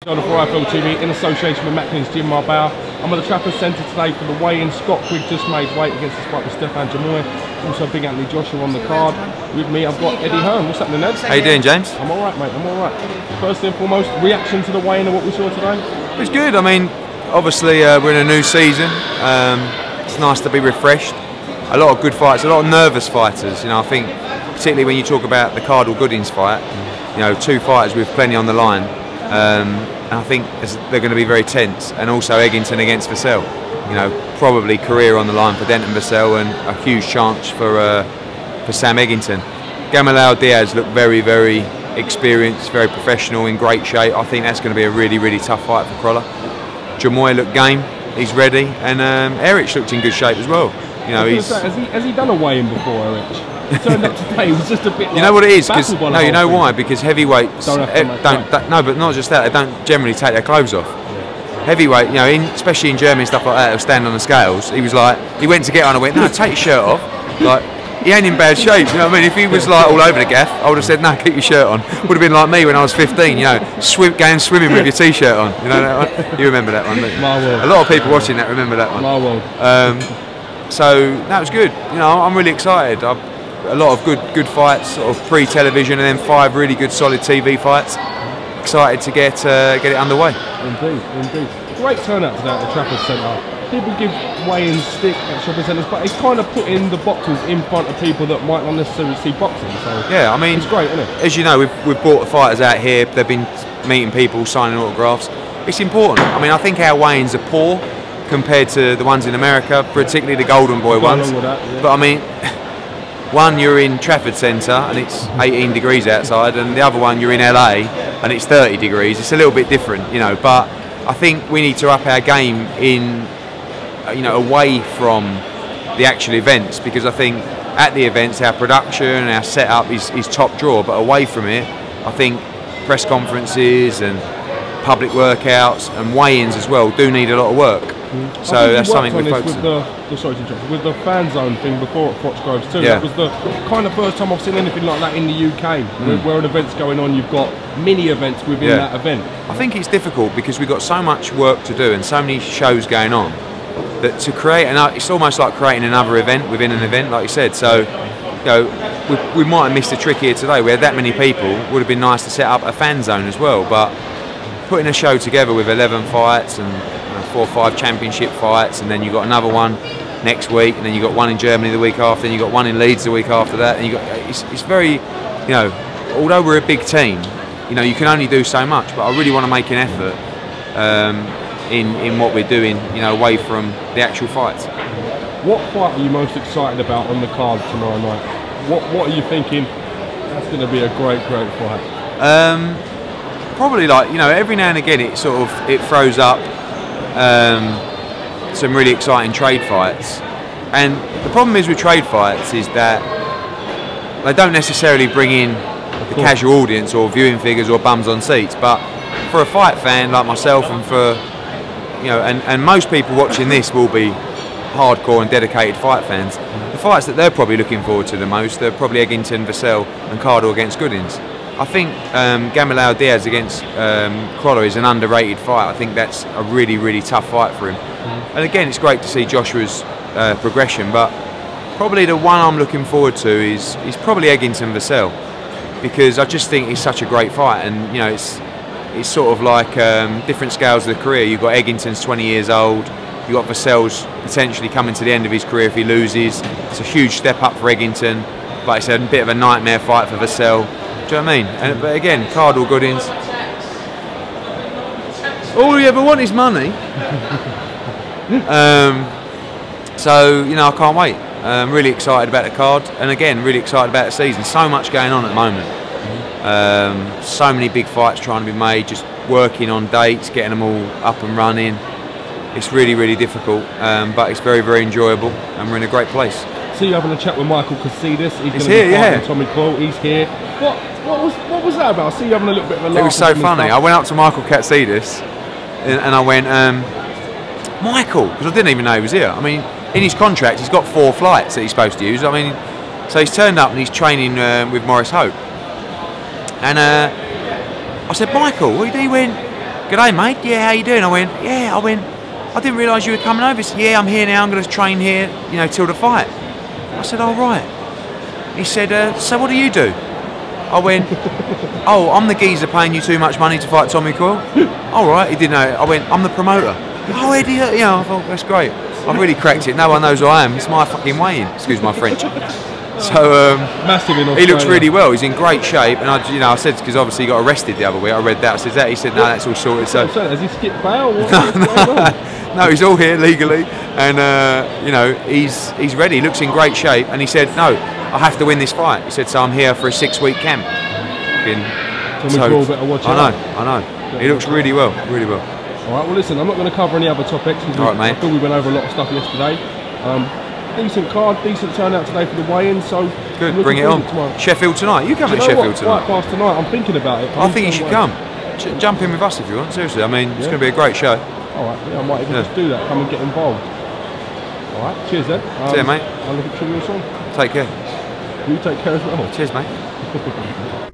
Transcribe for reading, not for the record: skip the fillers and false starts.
On the 4IFL TV in association with Macklin's Gym Marbella. I'm at the Trafford Centre today for the weigh-in. Scott Quigg just made weight against his fight with JAMOYE. Also Big Anthony Joshua on the card. With me I've got Eddie Hearn. What's happening, Ed? How you doing, James? I'm alright, mate, I'm alright. First and foremost, reaction to the weigh-in and what we saw today? It was good. I mean, obviously we're in a new season. It's nice to be refreshed. A lot of good fights, a lot of nervous fighters. You know, I think particularly when you talk about the Cardle Goodings fight, you know, two fighters with plenty on the line. And I think they're going to be very tense, and also Eggington against Vassell. You know, probably career on the line for Denton Vassell, and a huge chance for Sam Eggington. Gamalal Diaz looked very, very experienced, very professional, in great shape. I think that's going to be a really, really tough fight for Crolla. JAMOYE looked game, he's ready, and Erich looked in good shape as well. You know, has he done a weigh-in before, Erich? He turned up today. It was just a bit. You know what it is? Because no, you know why? Because heavyweights no, but not just that. They don't generally take their clothes off. Yeah. Heavyweight, you know, especially in Germany and stuff like that, they'll stand on the scales. He was like, he went to get on. I went, no, take your shirt off. Like, he ain't in bad shape. You know what I mean? If he was like all over the gaff, I would have said, no, keep your shirt on. Would have been like me when I was 15. You know, going swimming with your t-shirt on. You know that one? You remember that one? My world. A lot of people watching that remember that one. My world. So that was good. You know, I'm really excited. A lot of good fights, sort of pre-television, and then 5 really good solid TV fights. Excited to get it underway. Indeed, indeed. Great turnout today at the Trafford Centre. People give weigh-in stick at shopping centres, but it's kind of putting the boxers in front of people that might not necessarily see boxing. So yeah, I mean, it's great, isn't it? As you know, we've brought the fighters out here. They've been meeting people, signing autographs. It's important. I mean, I think our weigh-ins are poor compared to the ones in America, particularly the Golden Boy ones. Yeah. But I mean, one, you're in Trafford Centre and it's 18 degrees outside, and the other one you're in LA and it's 30 degrees. It's a little bit different, you know, but I think we need to up our game in, you know, away from the actual events, because I think at the events our production and our setup is top draw, but away from it I think press conferences and public workouts and weigh-ins as well do need a lot of work. So that's something we focus on. With the fan zone thing before at Foxgroves too. Yeah. That was the kind of first time I've seen anything like that in the UK, where an event's going on, you've got mini events within that event. I think it's difficult because we've got so much work to do and so many shows going on, that to create it's almost like creating another event within an event, like you said. So, you know, we might have missed a trick here today. We had that many people. Would have been nice to set up a fan zone as well, but putting a show together with 11 fights and 4 or 5 championship fights, and then you've got another one next week, and then you've got one in Germany the week after, and you've got one in Leeds the week after that, and it's very, you know, although we're a big team, you know, you can only do so much, but I really want to make an effort in what we're doing, you know, away from the actual fights. What fight are you most excited about on the card tomorrow night? What are you thinking, that's going to be a great fight? Probably, like, you know, every now and again it throws up some really exciting trade fights, and the problem is with trade fights is that they don't necessarily bring in the casual audience or viewing figures or bums on seats, but for a fight fan like myself, and for, you know, and most people watching this will be hardcore and dedicated fight fans, the fights that they're probably looking forward to the most, they're probably Eggington, Vassell and Cardle against Goodings. I think Gamalal Diaz against Crolla is an underrated fight. I think that's a really, really tough fight for him. And again, it's great to see Joshua's progression, but probably the one I'm looking forward to is probably Eggington Vassell, because I just think it's such a great fight, and you know, it's sort of like different scales of the career. You've got Eggington's 20 years old, you've got Vassell's potentially coming to the end of his career if he loses. It's a huge step up for Eggington, but it's a bit of a nightmare fight for Vassell. Do you know what I mean? But again, Cardle Goodings, all you ever want is money. So, you know, I can't wait. I'm really excited about the card, and again, really excited about the season. So much going on at the moment. So many big fights trying to be made, just working on dates, getting them all up and running. It's really, really difficult, but it's very, very enjoyable, and we're in a great place. See you having a chat with Michael Casillas. He's here, yeah. Tommy Quill, he's here. What was that about? I see you having a little bit of a laugh. It was so funny. I went up to Michael Casillas and I went, Michael, because I didn't even know he was here. I mean, in his contract, he's got 4 flights that he's supposed to use. I mean, so he's turned up and he's training with Maurice Hope. And I said, Michael, what are you doing? "G'day, mate. Yeah, how you doing?" I went, "Yeah." I didn't realise you were coming over. He said, "Yeah, I'm here now. I'm going to train here, you know, till the fight." I said, "Oh, right." He said, "So what do you do?" I went, "Oh, I'm the geezer paying you too much money to fight Tommy Coyle." "All right." He didn't know. I went, "I'm the promoter." "Oh, Eddie," you know, I thought, that's great. I've really cracked it. No one knows who I am. It's my fucking weigh-in. Excuse my French. So massive in Australia. he looks really well. He's in great shape, and I said, because obviously he got arrested the other week. I read that. I said that. He said, "No, that's all sorted." So has he skipped bail? no, he's all here legally, and you know, he's ready. He looks in great shape, and he said, "No, I have to win this fight." He said, "So I'm here for a 6-week camp." I know. He looks really well, really well. All right. Well, listen, I'm not going to cover any other topics. All right, mate. I feel we went over a lot of stuff yesterday. Decent card, decent turnout today for the weigh-in. So good. Bring it on. Sheffield tonight. You coming to Sheffield tonight? Fight past tonight. I'm thinking about it. I think you should come. Jump in with us if you want. Seriously, I mean, it's going to be a great show. All right, yeah, I might even just do that. Come and get involved. All right, cheers then. See you, mate. I'll look at your song. Take care. You take care as well. Cheers, mate.